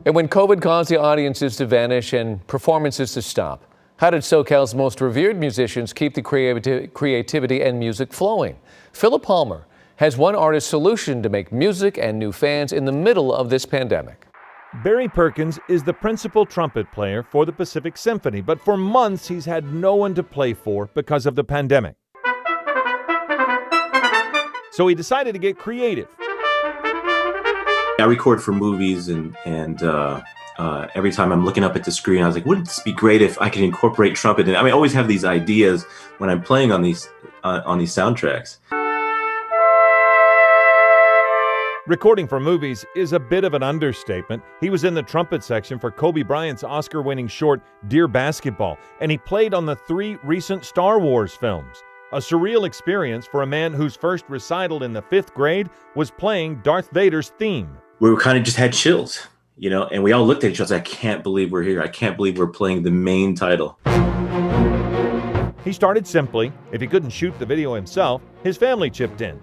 And when COVID caused the audiences to vanish and performances to stop, how did SoCal's most revered musicians keep the creativity and music flowing? Phillip has one artist's solution to make music and new fans in the middle of this pandemic. Barry Perkins is the principal trumpet player for the Pacific Symphony, but for months he's had no one to play for because of the pandemic. So he decided to get creative. I record for movies and every time I'm looking up at the screen, I was like, wouldn't this be great if I could incorporate trumpet? And I always have these ideas when I'm playing on these soundtracks. Recording for movies is a bit of an understatement. He was in the trumpet section for Kobe Bryant's Oscar-winning short, Dear Basketball, and he played on the 3 recent Star Wars films. A surreal experience for a man whose first recital in the 5th grade was playing Darth Vader's theme. We kind of just had chills, and we all looked at each other. I can't believe we're here. I can't believe we're playing the main title. He started simply. If he couldn't shoot the video himself, his family chipped in.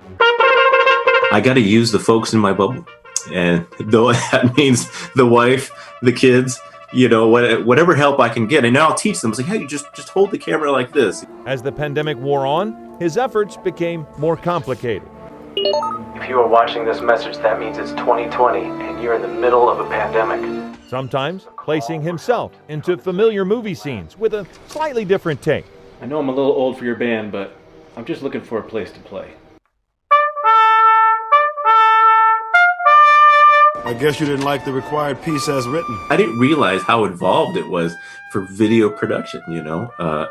I got to use the folks in my bubble. And though that means the wife, the kids, whatever help I can get. And now I'll teach them. It's like, hey, just hold the camera like this. As the pandemic wore on, his efforts became more complicated. If you are watching this message, that means it's 2020 and you're in the middle of a pandemic. Sometimes placing himself into familiar movie scenes with a slightly different take. I know I'm a little old for your band, but I'm just looking for a place to play. I guess you didn't like the required piece as written. I didn't realize how involved it was for video production,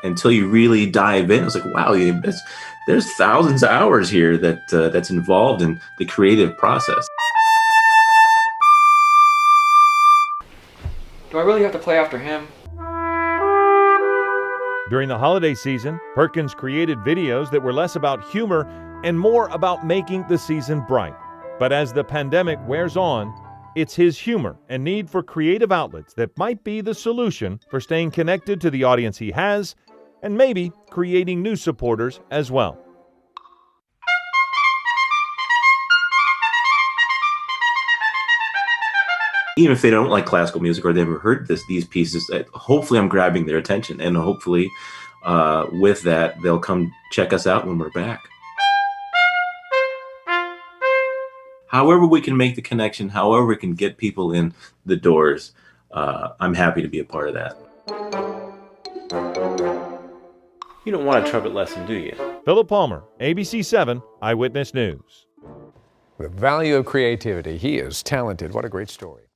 until you really dive in. I was like, wow, there's thousands of hours here that's involved in the creative process. Do I really have to play after him? During the holiday season, Perkins created videos that were less about humor and more about making the season bright. But as the pandemic wears on, it's his humor and need for creative outlets that might be the solution for staying connected to the audience he has and maybe creating new supporters as well. Even if they don't like classical music or they've never heard these pieces, hopefully I'm grabbing their attention. And hopefully with that, they'll come check us out when we're back. However we can make the connection, however we can get people in the doors, I'm happy to be a part of that. You don't want a trumpet lesson, do you? Phillip, ABC7 Eyewitness News. The value of creativity. He is talented. What a great story.